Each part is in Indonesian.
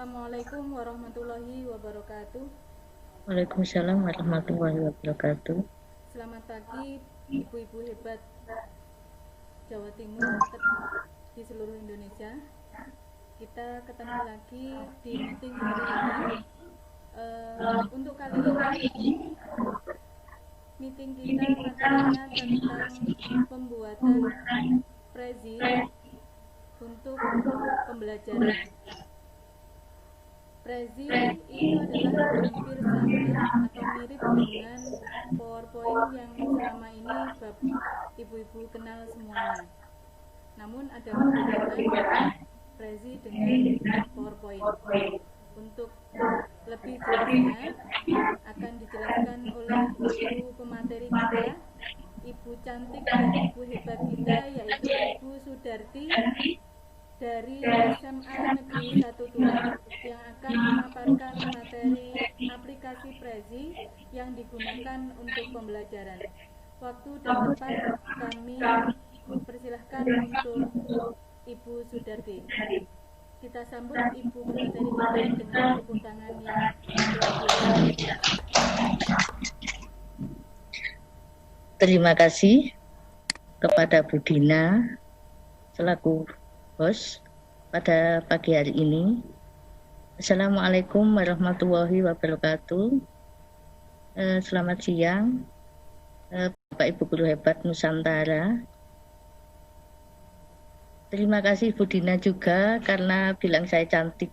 Assalamualaikum warahmatullahi wabarakatuh. Waalaikumsalam warahmatullahi wabarakatuh. Selamat pagi ibu-ibu hebat Jawa Timur di seluruh Indonesia. Kita ketemu lagi di meeting hari ini. Untuk kali ini meeting kita materinya tentang pembuatan prezi untuk pembelajaran. Prezi itu adalah hampir sama atau mirip dengan PowerPoint yang selama ini ibu-ibu kenal semuanya. Namun ada perbedaan Prezi dengan PowerPoint. Untuk lebih jelasnya akan dijelaskan oleh ibu pemateri kita, ibu cantik dan ibu hebat kita, yaitu Ibu Sudarti dari SMA Negeri 1 Tulen yang akan memaparkan materi aplikasi Prezi yang digunakan untuk pembelajaran. Waktu dan tempat kami persilahkan untuk Ibu Sudarti. Kita sambut Ibu pemateri kita dengan tepuk tangan yang luar biasa. Terima kasih kepada Bu Dina selaku host pada pagi hari ini. Assalamualaikum warahmatullahi wabarakatuh. Selamat siang, Bapak Ibu guru hebat Nusantara. Terima kasih Bu Dina juga karena bilang saya cantik,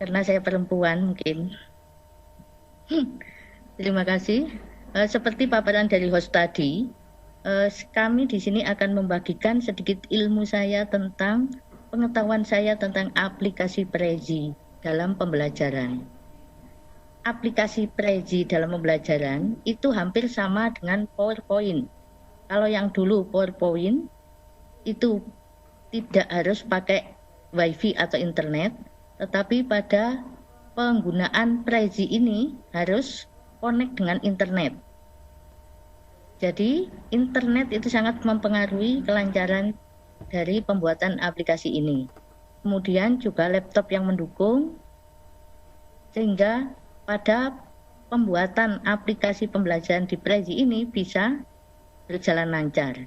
karena saya perempuan mungkin. Terima kasih. Seperti paparan dari host tadi, kami di sini akan membagikan sedikit ilmu saya tentang pengetahuan saya tentang aplikasi Prezi dalam pembelajaran. Aplikasi Prezi dalam pembelajaran itu hampir sama dengan PowerPoint. Kalau yang dulu PowerPoint itu tidak harus pakai WiFi atau internet, tetapi pada penggunaan Prezi ini harus connect dengan internet. Jadi internet itu sangat mempengaruhi kelancaran dari pembuatan aplikasi ini. Kemudian juga laptop yang mendukung, sehingga pada pembuatan aplikasi pembelajaran di Prezi ini bisa berjalan lancar.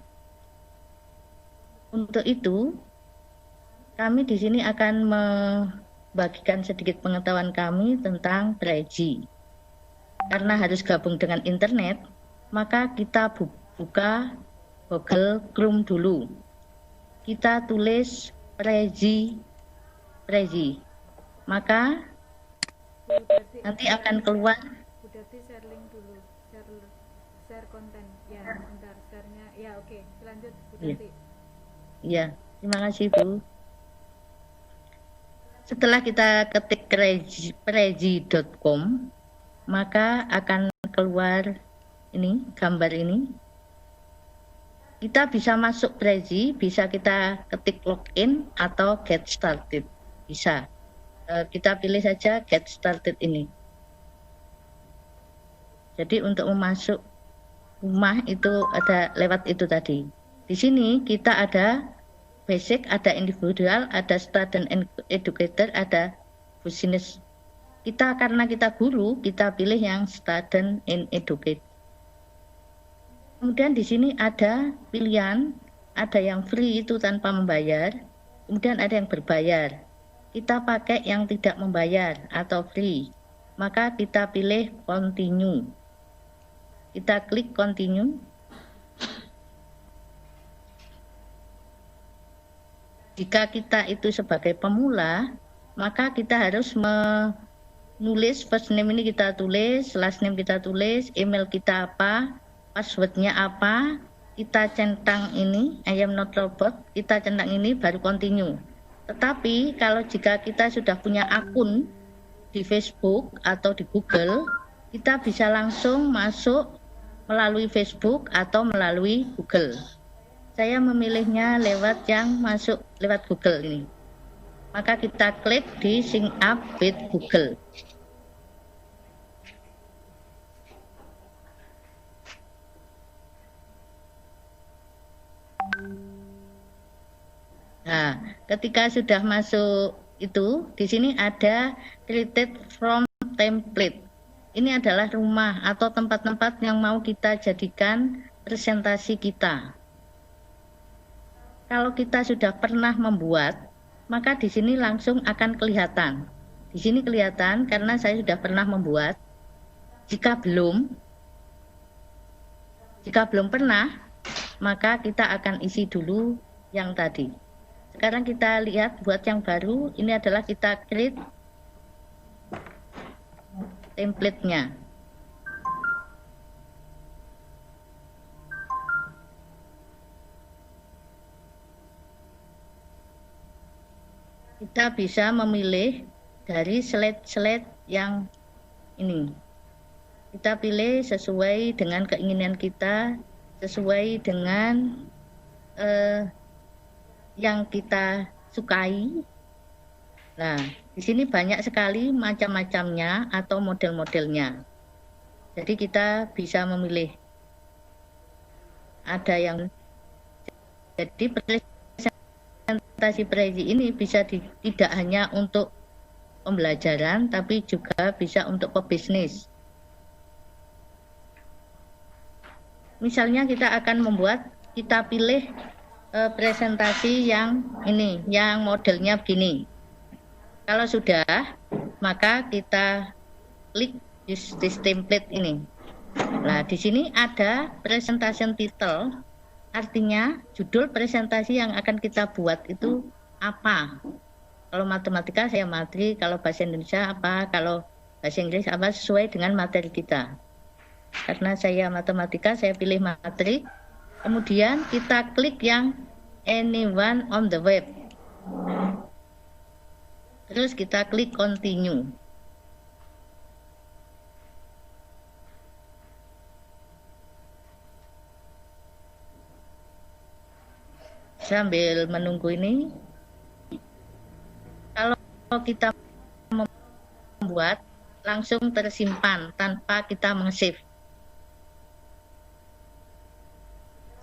Untuk itu, kami di sini akan membagikan sedikit pengetahuan kami tentang Prezi. Karena harus gabung dengan internet, maka kita buka Google Chrome dulu. Kita tulis Prezi. Maka nanti akan keluar. Bu Dati share link dulu, share konten. Ya, bentar share-nya. Ya, oke. Lanjut Bu Dati. Ya, terima kasih Bu. Setelah kita ketik prezi.com, maka akan keluar ini, gambar ini. Kita bisa masuk Prezi, bisa kita ketik login atau get started. Bisa. Kita pilih saja get started ini. Jadi untuk masuk rumah itu ada lewat itu tadi. Di sini kita ada basic, ada individual, ada student and educator, ada business. Karena kita guru, kita pilih yang student and educator. Kemudian di sini ada pilihan, ada yang free itu tanpa membayar, kemudian ada yang berbayar. Kita pakai yang tidak membayar atau free, maka kita pilih continue. Kita klik continue. Jika kita itu sebagai pemula, maka kita harus menulis first name ini kita tulis, last name kita tulis, email kita apa, passwordnya apa, kita centang ini, I am not robot, kita centang ini baru continue. Tetapi kalau jika kita sudah punya akun di Facebook atau di Google, kita bisa langsung masuk melalui Facebook atau melalui Google. Saya memilihnya lewat yang masuk lewat Google ini. Maka kita klik di sign up with Google. Nah, ketika sudah masuk itu di sini ada created from template. Ini adalah rumah atau tempat-tempat yang mau kita jadikan presentasi kita. Kalau kita sudah pernah membuat, maka di sini langsung akan kelihatan. Di sini kelihatan karena saya sudah pernah membuat. Jika belum pernah, maka kita akan isi dulu yang tadi. Sekarang kita lihat buat yang baru, ini adalah kita create template-nya. Kita bisa memilih dari slide-slide yang ini. Kita pilih sesuai dengan keinginan kita, sesuai dengan yang kita sukai. Nah, di sini banyak sekali macam-macamnya atau model-modelnya. Jadi kita bisa memilih. Ada yang jadi presentasi prezi ini bisa tidak hanya untuk pembelajaran, tapi juga bisa untuk pebisnis. Misalnya kita akan membuat, kita pilih presentasi yang ini, yang modelnya begini. Kalau sudah, maka kita klik use this template ini. Nah, di sini ada presentation title, artinya judul presentasi yang akan kita buat itu apa. Kalau matematika saya materi, kalau bahasa Indonesia apa, kalau bahasa Inggris apa, sesuai dengan materi kita. Karena saya matematika, saya pilih materi. Kemudian kita klik yang anyone on the web. Terus kita klik continue. Sambil menunggu ini, kalau kita membuat langsung tersimpan tanpa kita meng-save.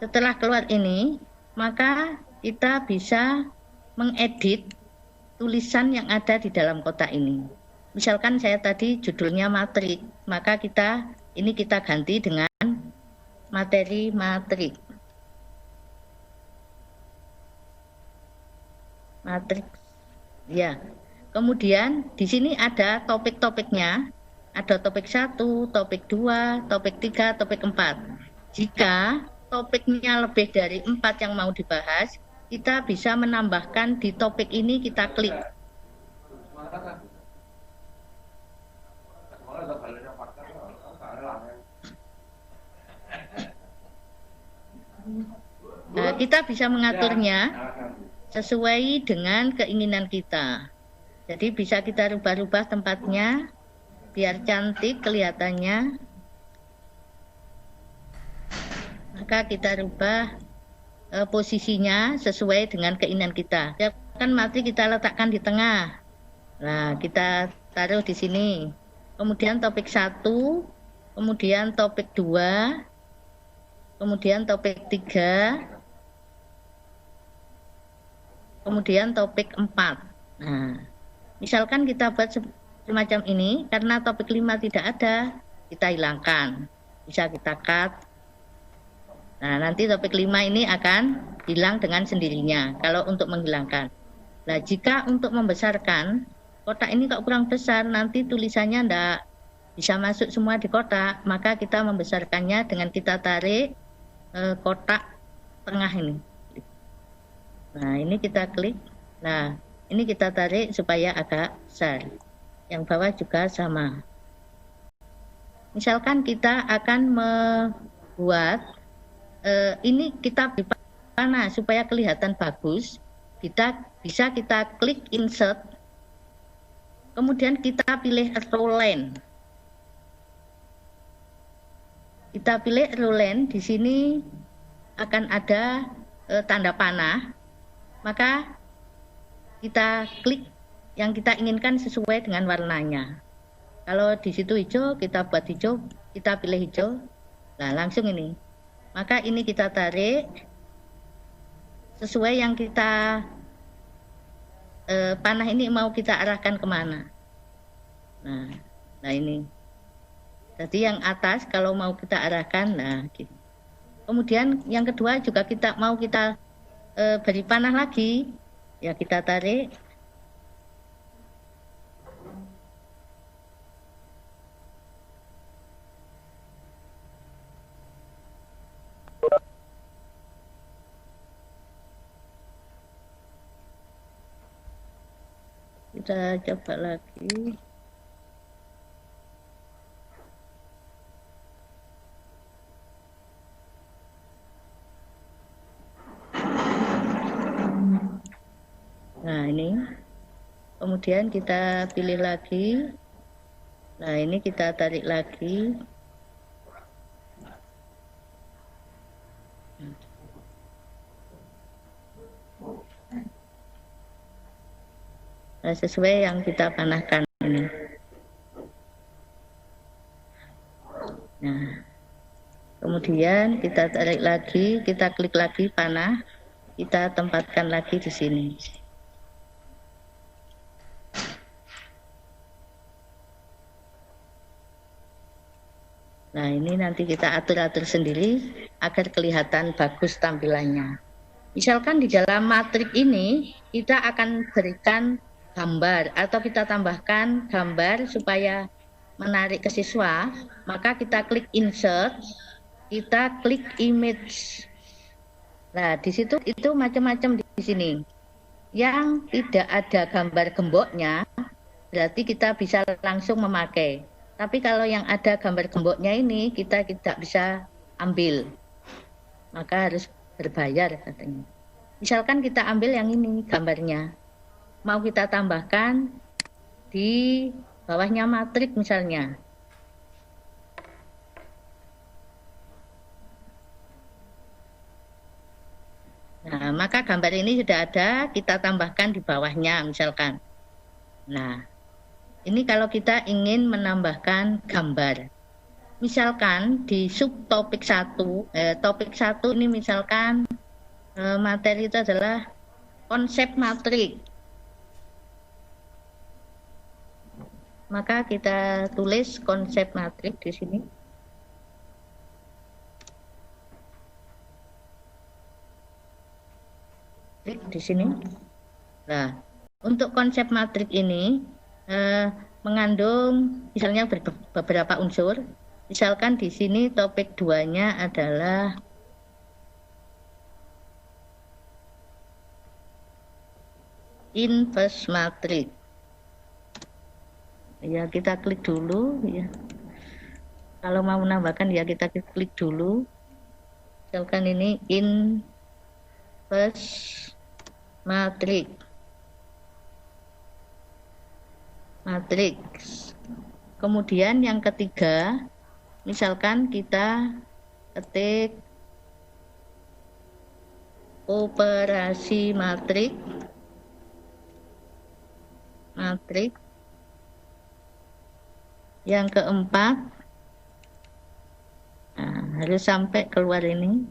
Setelah keluar ini, maka kita bisa mengedit tulisan yang ada di dalam kotak ini. Misalkan saya tadi judulnya matrik, maka kita ganti dengan materi matrik. Matrik. Ya. Kemudian di sini ada topik-topiknya. Ada topik 1, topik 2, topik 3, topik 4. Jika topiknya lebih dari 4 yang mau dibahas, kita bisa menambahkan di topik ini, kita klik. Nah, kita bisa mengaturnya sesuai dengan keinginan kita. Jadi bisa kita rubah-rubah tempatnya biar cantik kelihatannya. Maka kita rubah posisinya sesuai dengan keinginan kita. Kan materi kita letakkan di tengah. Nah, kita taruh di sini. Kemudian topik 1, kemudian topik 2, kemudian topik 3, kemudian topik 4. Nah, misalkan kita buat semacam ini, karena topik 5 tidak ada, kita hilangkan. Bisa kita cut. Nah, nanti topik 5 ini akan hilang dengan sendirinya kalau untuk menghilangkan. Nah, jika untuk membesarkan, kotak ini kok kurang besar, nanti tulisannya tidak bisa masuk semua di kotak, maka kita membesarkannya dengan kita tarik kotak tengah ini. Nah, ini kita klik. Nah, ini kita tarik supaya agak besar. Yang bawah juga sama. Misalkan kita akan membuat ini kita di mana supaya kelihatan bagus, kita bisa kita klik insert, kemudian kita pilih row line. Kita pilih row line, di sini akan ada tanda panah, maka kita klik yang kita inginkan sesuai dengan warnanya. Kalau di situ hijau, kita buat hijau, kita pilih hijau, nah langsung ini. Maka ini kita tarik sesuai yang kita panah ini mau kita arahkan kemana. Nah ini. Jadi yang atas kalau mau kita arahkan, nah gitu. Kemudian yang kedua juga kita mau kita beri panah lagi, ya kita tarik. Kita coba lagi. Nah ini, kemudian kita pilih lagi. Nah ini kita tarik lagi. Nah, sesuai yang kita panahkan ini. Nah, kemudian kita tarik lagi, kita klik lagi panah, kita tempatkan lagi di sini. Nah, ini nanti kita atur-atur sendiri agar kelihatan bagus tampilannya. Misalkan di dalam matrik ini kita akan berikan gambar atau kita tambahkan gambar supaya menarik ke siswa, maka kita klik insert, kita klik image. Nah, di situ itu macam-macam di sini. Yang tidak ada gambar gemboknya, berarti kita bisa langsung memakai. Tapi kalau yang ada gambar gemboknya ini kita tidak bisa ambil, maka harus berbayar katanya. Misalkan kita ambil yang ini gambarnya, mau kita tambahkan di bawahnya matrik misalnya. Nah, maka gambar ini sudah ada, kita tambahkan di bawahnya misalkan. Nah, ini kalau kita ingin menambahkan gambar. Misalkan di subtopik 1, topik 1 ini misalkan materi itu adalah konsep matrik. Maka kita tulis konsep matrik di sini. Klik di sini. Nah, untuk konsep matrik ini mengandung misalnya beberapa unsur. Misalkan di sini topik 2-nya adalah inverse matrik. Ya, kita klik dulu ya. Kalau mau menambahkan ya kita klik dulu. Misalkan ini inverse matrik. Matriks. Kemudian yang ketiga, misalkan kita ketik operasi matrik. Yang keempat, nah, harus sampai keluar ini.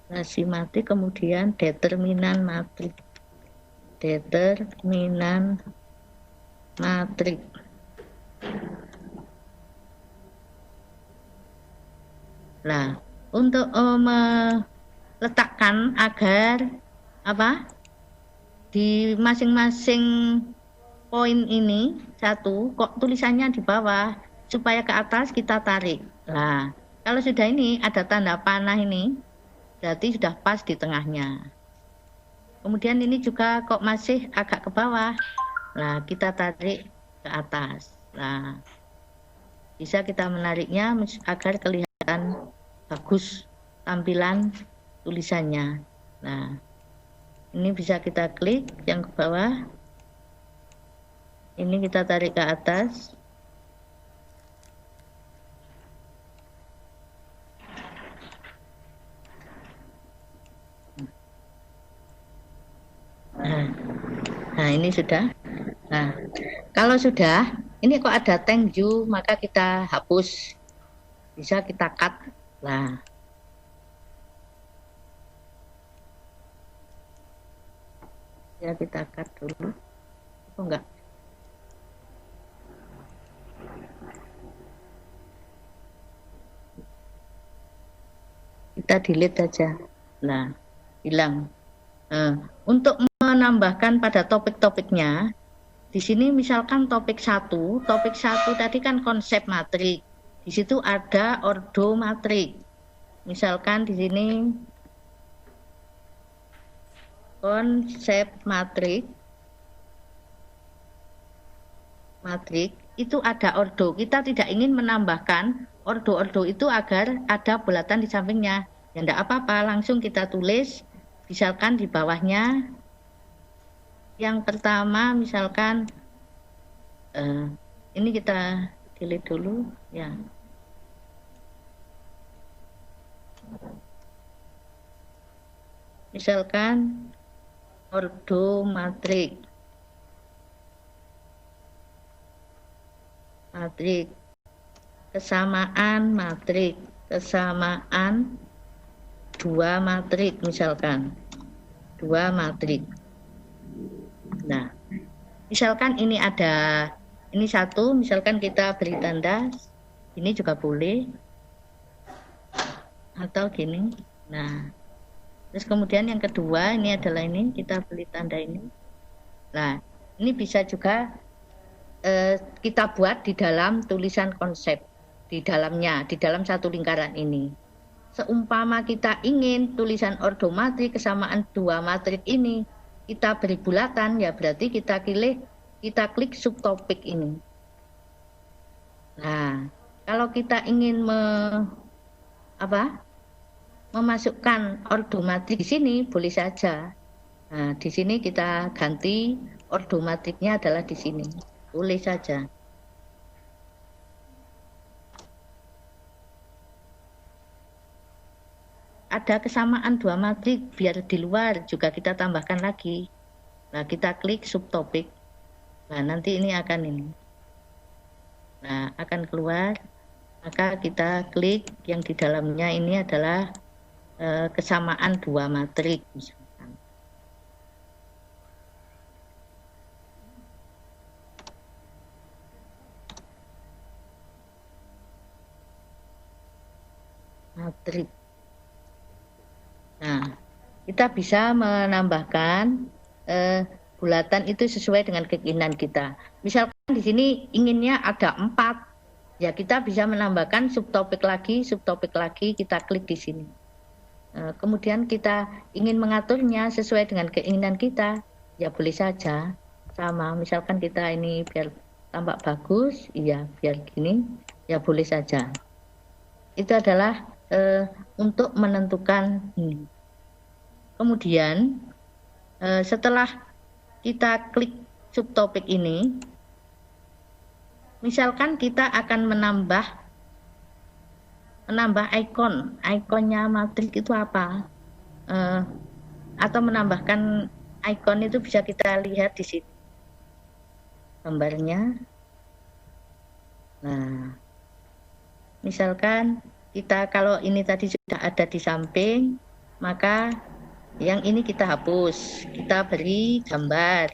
Operasi matrik, kemudian determinan matrik. Nah, untuk meletakkan agar di masing-masing poin ini satu, kok tulisannya di bawah, supaya ke atas kita tarik. Nah, kalau sudah ini ada tanda panah ini, berarti sudah pas di tengahnya. Kemudian ini juga kok masih agak ke bawah. Nah, kita tarik ke atas. Nah, bisa kita menariknya agar kelihatan bagus tampilan tulisannya. Nah, ini bisa kita klik yang ke bawah. Ini kita tarik ke atas. Nah, ini sudah. Nah, kalau sudah, ini kok ada thank you, maka kita hapus. Bisa kita cut. Nah, Ya kita cut dulu. Oh enggak. Kita delete aja. Nah, hilang. Untuk menambahkan pada topik-topiknya, di sini misalkan topik 1 tadi kan konsep matrik. Di situ ada ordo matrik. Misalkan di sini konsep matrik itu ada ordo. Kita tidak ingin menambahkan ordo-ordo itu agar ada bulatan di sampingnya. Ya enggak apa-apa, langsung kita tulis misalkan di bawahnya yang pertama misalkan ini kita delete dulu ya. Misalkan ordo matrik kesamaan dua matrik misalkan dua matrik. Nah, misalkan ini ada ini satu, misalkan kita beri tanda ini juga boleh atau gini. Nah, terus kemudian yang kedua ini adalah ini kita beri tanda ini. Nah, ini bisa juga kita buat di dalam tulisan konsep di dalamnya, di dalam satu lingkaran ini. Seumpama kita ingin tulisan ordo matrik kesamaan dua matrik ini kita beri bulatan, ya berarti kita klik subtopik ini. Nah, kalau kita ingin memasukkan ordo matrik di sini boleh saja. Nah, di sini kita ganti ordo matriknya adalah di sini, boleh saja. Ada kesamaan dua matrik, biar di luar juga kita tambahkan lagi. Nah, kita klik subtopik. Nah, nanti ini akan ini. Nah, akan keluar. Maka kita klik yang di dalamnya ini adalah kesamaan dua matrik. Misalkan. Matrik. Nah, kita bisa menambahkan bulatan itu sesuai dengan keinginan kita. Misalkan di sini inginnya ada 4, ya kita bisa menambahkan subtopik lagi, kita klik di sini. Kemudian kita ingin mengaturnya sesuai dengan keinginan kita, ya boleh saja. Sama, misalkan kita ini biar tampak bagus, iya biar gini, ya boleh saja. Itu adalah untuk menentukan ini. Kemudian setelah kita klik subtopik ini, misalkan kita akan menambah ikonnya matrik itu apa, atau menambahkan ikon itu bisa kita lihat di sini gambarnya. Nah, misalkan kita kalau ini tadi sudah ada di samping, maka yang ini kita hapus, kita beri gambar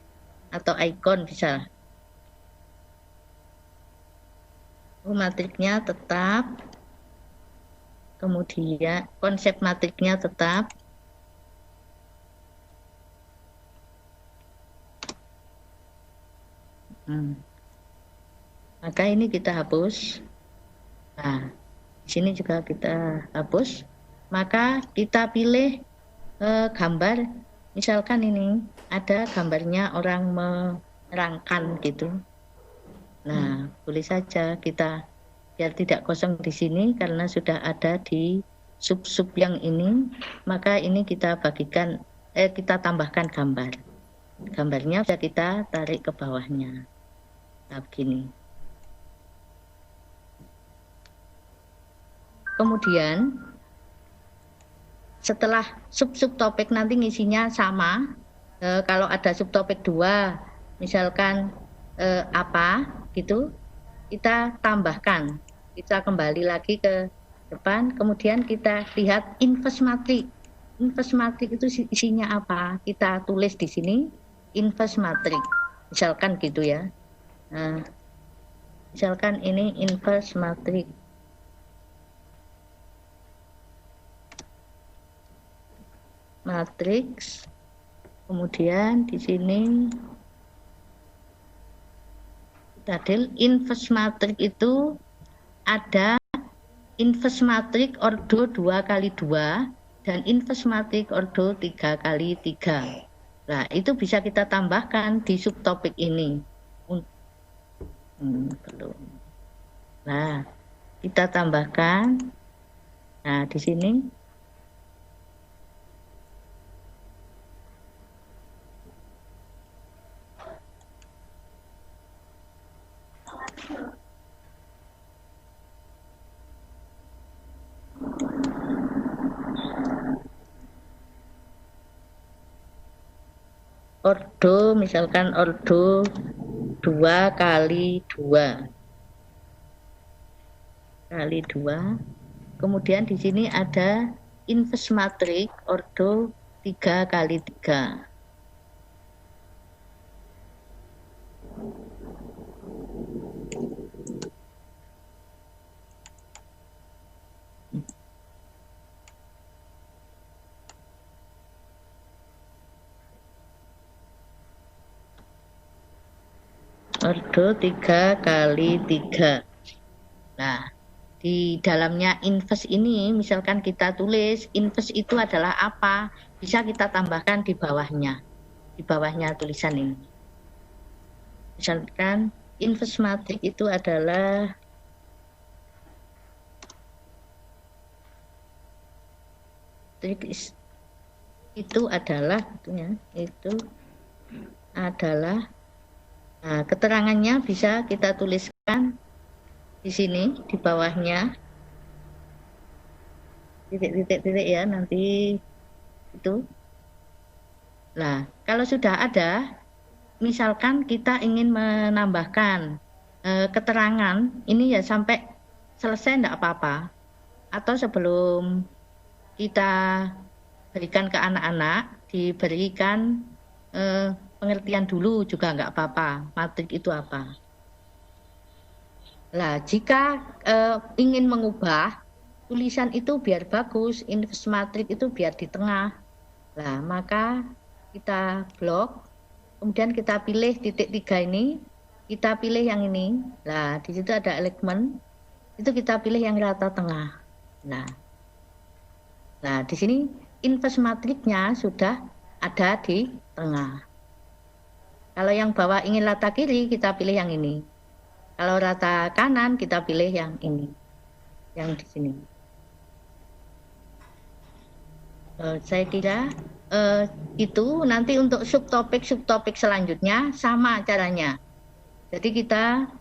atau ikon bisa. Matriknya tetap, kemudian konsep matriknya tetap. Maka ini kita hapus. Nah, di sini juga kita hapus. Maka kita pilih gambar, misalkan ini ada gambarnya orang menerangkan gitu. Nah, boleh saja kita biar tidak kosong di sini karena sudah ada di sub-sub yang ini, maka ini kita bagikan, kita tambahkan gambar. Gambarnya bisa kita tarik ke bawahnya. Nah, begini. Kemudian setelah sub-sub topik nanti ngisinya sama, kalau ada subtopik 2 misalkan apa gitu, kita tambahkan, kita kembali lagi ke depan, kemudian kita lihat invest matrik itu isinya apa, kita tulis di sini. inverse matrix, misalkan gitu ya. Nah, misalkan ini inverse matrix. Matrix, kemudian di sini tadi inverse matrix itu ada inverse matrix ordo 2 kali 2 dan inverse matrix ordo 3 kali 3. Nah, itu bisa kita tambahkan di subtopik ini. Belum. Nah, kita tambahkan. Nah, di sini ordo, misalkan ordo 2 kali 2 kali 2. Kemudian di sini ada inverse matrix ordo 3 kali 3. Ordo 3 kali 3. Nah, di dalamnya inverse ini misalkan kita tulis inverse itu adalah apa, bisa kita tambahkan di bawahnya tulisan ini. Misalkan inverse matrix itu adalah nah, keterangannya bisa kita tuliskan di sini di bawahnya, titik-titik ya nanti itu. Nah, kalau sudah ada, misalkan kita ingin menambahkan keterangan ini ya sampai selesai enggak apa-apa, atau sebelum kita berikan ke anak-anak diberikan pengertian dulu juga enggak apa-apa, matriks itu apa. Nah, jika ingin mengubah tulisan itu biar bagus, inverse matrix itu biar di tengah. Nah, maka kita blok, kemudian kita pilih titik 3 ini, kita pilih yang ini. Nah, di situ ada elemen, itu kita pilih yang rata tengah. Nah, di sini inverse matrixnya sudah ada di tengah. Kalau yang bawah ingin rata kiri, kita pilih yang ini. Kalau rata kanan, kita pilih yang ini, yang di sini. Saya kira itu nanti untuk subtopik selanjutnya sama caranya. Jadi kita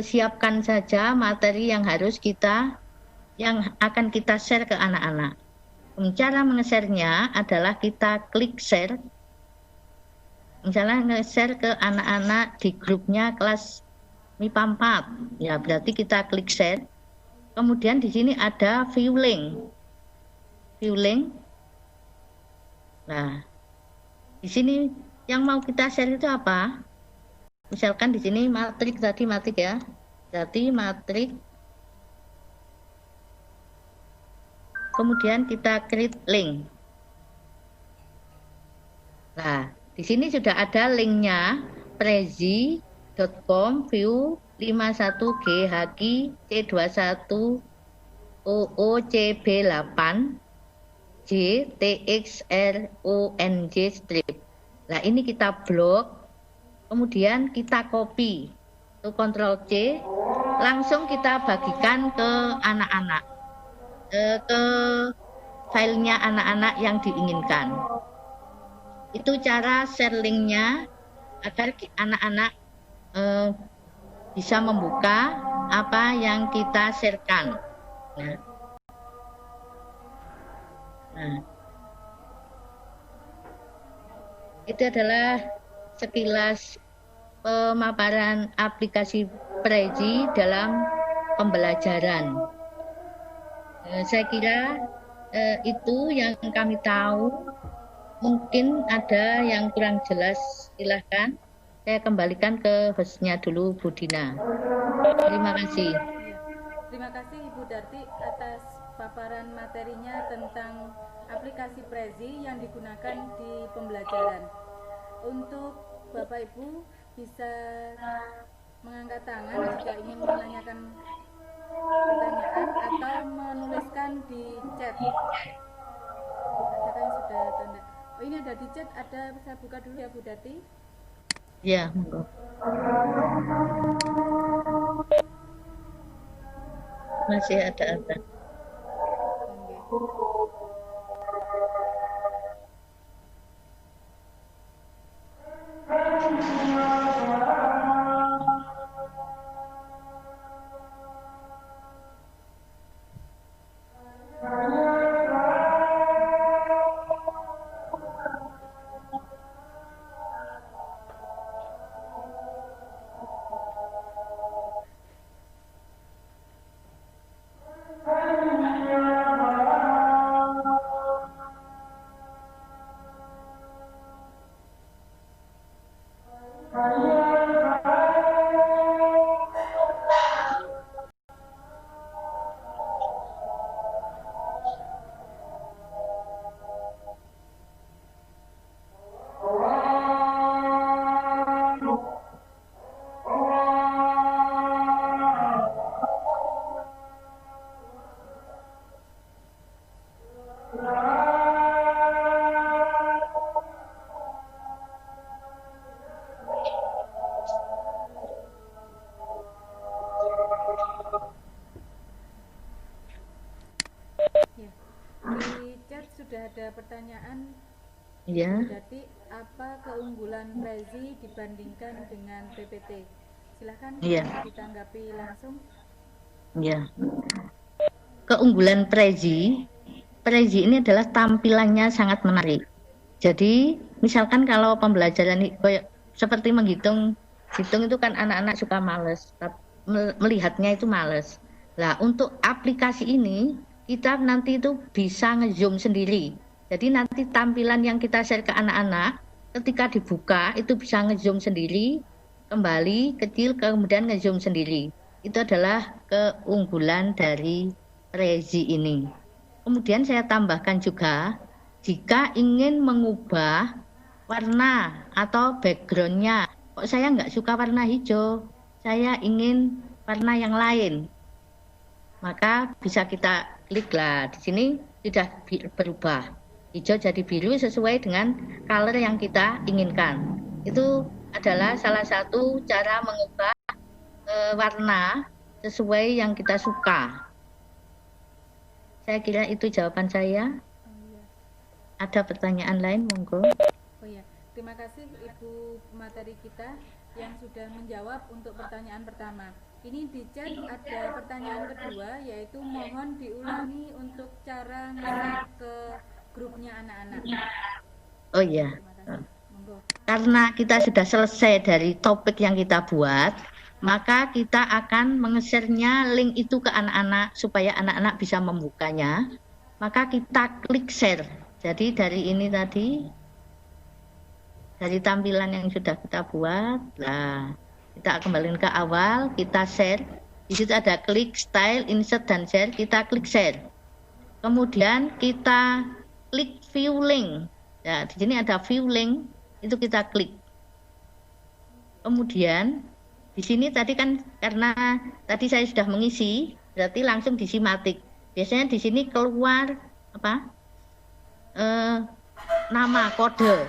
siapkan saja materi yang akan kita share ke anak-anak. Cara menge-share-nya adalah kita klik share. Misalnya nge-share ke anak-anak di grupnya kelas MIPA 4, ya berarti kita klik share. Kemudian di sini ada view link. Nah, di sini yang mau kita share itu apa? Misalkan di sini matriks ya. Berarti matriks. Kemudian kita create link. Nah, di sini sudah ada linknya prezi.com view 51 GHQ C21 OOCB8 JTXRONJ strip. Nah, ini kita blok, kemudian kita copy, itu Ctrl C, langsung kita bagikan ke anak-anak, ke filenya anak-anak yang diinginkan. Itu cara share linknya agar anak-anak bisa membuka apa yang kita sharekan. Nah, itu adalah sekilas pemaparan aplikasi Prezi dalam pembelajaran. Saya kira itu yang kami tahu Mungkin ada yang kurang jelas, silahkan. Saya kembalikan ke hostnya dulu, Bu Dina. Terima kasih. Iya. Terima kasih Ibu Darti atas paparan materinya tentang aplikasi Prezi yang digunakan di pembelajaran. Untuk Bapak Ibu bisa mengangkat tangan jika ingin menanyakan pertanyaan atau menuliskan di chat. Adakah yang sudah tanda? Oh, ini ada di chat, ada, saya buka dulu ya Bu Darti. Ya, monggo. Masih ada. Oke. Ya. Di chat sudah ada pertanyaan. Ya. Berarti apa keunggulan Prezi dibandingkan dengan PPT? Silahkan Iya. ditanggapi langsung. Ya. Keunggulan Prezi ini adalah tampilannya sangat menarik. Jadi, misalkan kalau pembelajaran seperti menghitung itu kan anak-anak suka males, melihatnya itu males. Nah, untuk aplikasi ini kita nanti itu bisa nge-zoom sendiri. Jadi nanti tampilan yang kita share ke anak-anak ketika dibuka itu bisa nge-zoom sendiri, kembali kecil kemudian nge-zoom sendiri. Itu adalah keunggulan dari Prezi ini. Kemudian saya tambahkan juga, jika ingin mengubah warna atau backgroundnya, kok saya nggak suka warna hijau, saya ingin warna yang lain, maka bisa kita klik lah. Di sini sudah berubah, hijau jadi biru sesuai dengan color yang kita inginkan. Itu adalah salah satu cara mengubah warna sesuai yang kita suka. Saya kira itu jawaban saya. Ada pertanyaan lain, monggo. Oh ya, terima kasih Ibu pemateri kita yang sudah menjawab untuk pertanyaan pertama. Ini di chat ada pertanyaan kedua, yaitu mohon diulangi untuk cara nge-share ke grupnya anak-anak. Oh iya. Terima kasih. Monggo. Karena kita sudah selesai dari topik yang kita buat, maka kita akan menge-share-nya link itu ke anak-anak supaya anak-anak bisa membukanya. Maka kita klik share. Jadi dari ini tadi, dari tampilan yang sudah kita buat, nah kita kembalikan ke awal, kita share. Di situ ada klik style, insert dan share. Kita klik share. Kemudian kita klik view link. Nah, di sini ada view link, itu kita klik. Kemudian di sini tadi kan karena tadi saya sudah mengisi, berarti langsung disimatik. Biasanya di sini keluar apa? Nama kode.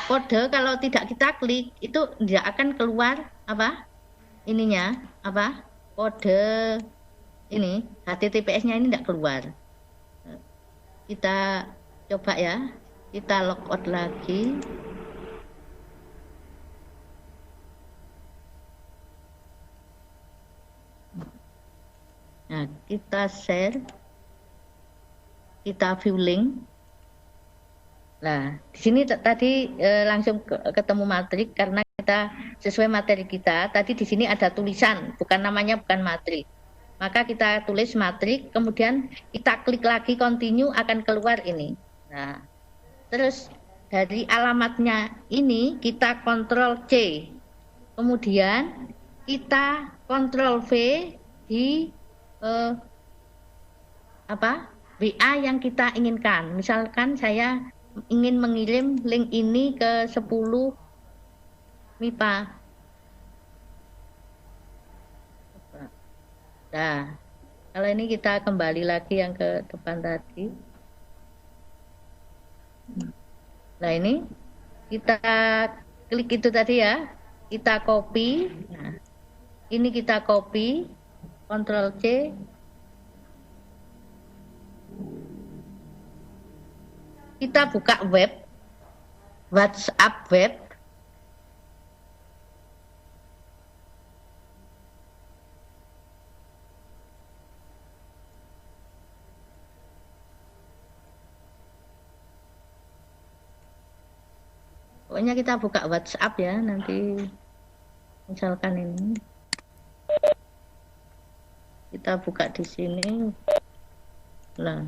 Kode kalau tidak kita klik itu tidak akan keluar apa? Ininya apa? Kode ini HTTPS-nya ini tidak keluar. Kita coba ya. Kita logout lagi. Nah, kita share, kita view link. Nah, di sini tadi langsung ketemu matrik karena kita sesuai materi kita. Tadi di sini ada tulisan, bukan namanya, bukan matrik. Maka kita tulis matrik, kemudian kita klik lagi continue, akan keluar ini. Nah, terus dari alamatnya ini kita kontrol C. Kemudian kita kontrol V di WA yang kita inginkan. Misalkan saya ingin mengirim link ini ke 10 MIPA. Nah, kalau ini kita kembali lagi yang ke depan tadi. Nah, ini kita klik itu tadi ya, kita copy. Nah, ini kita copy, Ctrl C. Kita buka web, WhatsApp web. Pokoknya kita buka WhatsApp ya, nanti misalkan ini. Kita buka di sini. Nah.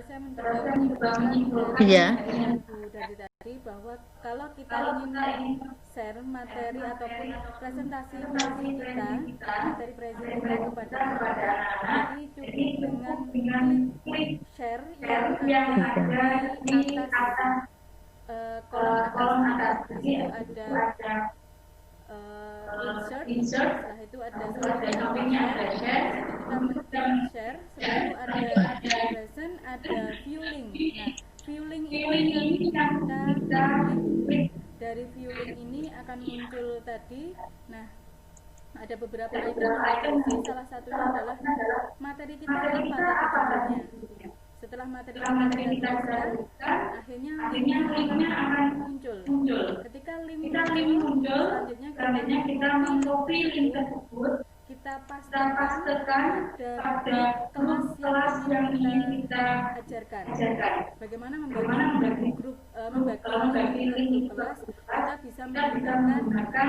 Saya mencoba menyimpulkan dari tadi bahwa kalau kita ingin share materi ataupun presentasi presi kita, materi presi kita kepada anak-anak, jadi cukup dengan klik share yang ada di atas kolom atas. Di situ ada insert, setelah itu ada sampingnya ada share, kita mencet share, setelah itu ada present, ada view link. Nah, view link ini yang kita klik. Dari view link ini akan muncul tadi. Nah, ada beberapa item, salah satunya adalah materi kita apa tadi judulnya. Setelah materi kita tuliskan, akhirnya linknya akan muncul. Ketika link muncul, selanjutnya kita mengcopy link tersebut, kita pastekan pada kelas yang ingin kita ajarkan. Bagaimana membagi grup, membagi link kelas, kita bisa menggunakan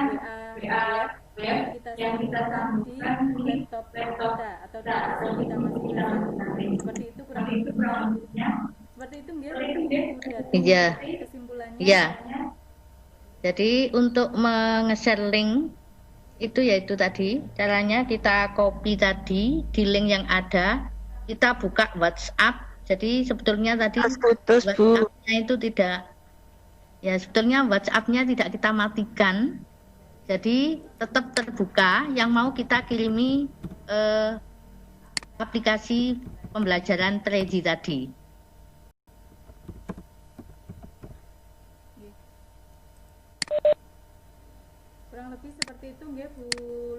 WA web kita sambungkan di laptop kita atau di PC kita masing-masing. Seperti itu kurang lebihnya. Seperti itu nggih. Iya. Kesimpulannya. Iya. Jadi untuk nge-share link itu yaitu tadi caranya kita copy tadi di link yang ada, kita buka WhatsApp. Jadi sebetulnya tadi WhatsApp-nya itu tidak, ya sebetulnya WhatsApp-nya tidak kita matikan. Jadi tetap terbuka yang mau kita kirimi aplikasi pembelajaran Prezi tadi. Kurang lebih seperti itu nggih Bu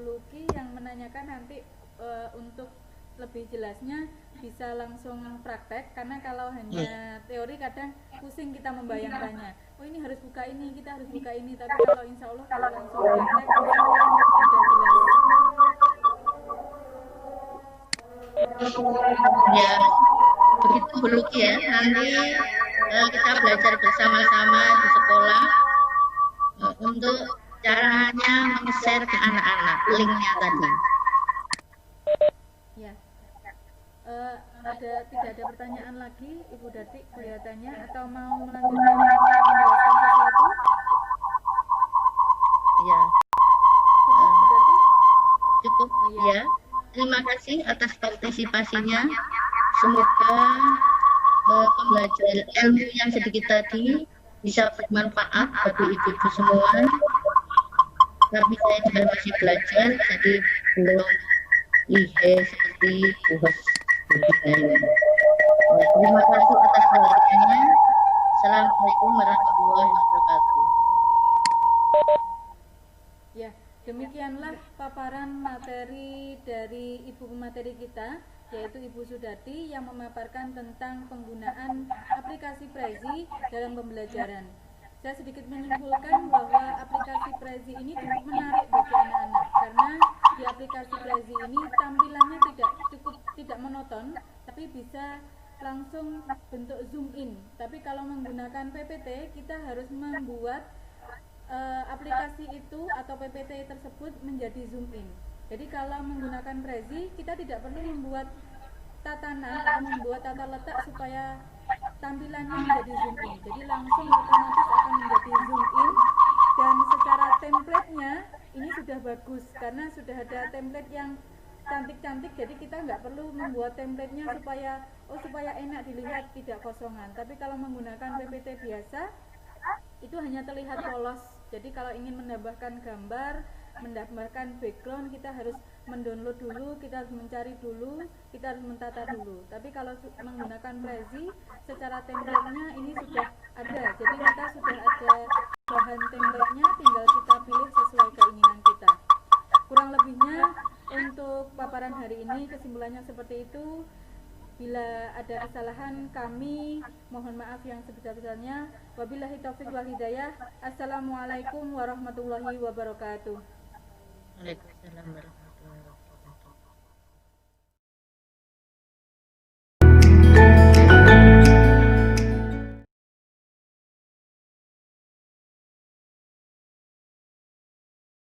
Luki, yang menanyakan nanti untuk lebih jelasnya bisa langsung praktek, karena kalau hanya teori kadang pusing kita membayangkannya. Oh ini harus buka ini, kita harus buka ini, tapi kalau insya Allah kalau langsung praktek sudah jelas. Ya, begitu Bu Luki ya. Nanti kita belajar bersama-sama di sekolah untuk caranya nge-share ke anak-anak linknya tadi. Ya. Tidak ada pertanyaan lagi Ibu Datik kelihatannya, atau mau melanjutkan menjelaskan sesuatu? Ya. Cukup ya. Terima kasih atas partisipasinya. Semoga pembelajaran ilmu yang sedikit tadi bisa bermanfaat bagi ibu-ibu semua. Tapi saya juga masih belajar, jadi belum lihat seperti Bu Hos. Terima kasih atas perhatiannya. Assalamualaikum warahmatullahi wabarakatuh. Ya, demikianlah paparan materi dari Ibu pemateri kita, yaitu Ibu Sudati, yang memaparkan tentang penggunaan aplikasi Prezi dalam pembelajaran. Saya sedikit menyimpulkan bahwa aplikasi Prezi ini cukup menarik bagi anak-anak, karena di aplikasi Prezi ini tampilannya tidak monoton, tapi bisa langsung bentuk zoom in. Tapi kalau menggunakan PPT, kita harus membuat aplikasi itu atau PPT tersebut menjadi zoom in. Jadi kalau menggunakan Prezi, kita tidak perlu membuat tatanan atau membuat tata letak supaya tampilannya menjadi zoom in. Jadi langsung otomatis akan menjadi zoom in, dan secara template-nya ini sudah bagus karena sudah ada template yang cantik-cantik, jadi kita nggak perlu membuat template-nya supaya enak dilihat, tidak kosongan. Tapi kalau menggunakan PPT biasa itu hanya terlihat polos. Jadi kalau ingin menambahkan gambar, menambahkan background, kita harus mendownload dulu, kita harus mencari dulu, kita harus mentata dulu. Tapi kalau menggunakan Prezi, secara template-nya ini sudah ada. Jadi kita sudah ada bahan template-nya, tinggal kita pilih sesuai keinginan kita. Kurang lebihnya untuk paparan hari ini kesimpulannya seperti itu. Bila ada kesalahan kami mohon maaf yang sebesar-besarnya. Wabillahi taufiq wal hidayah. Assalamualaikum warahmatullahi wabarakatuh. Waalaikumsalam warahmatullahi wabarakatuh.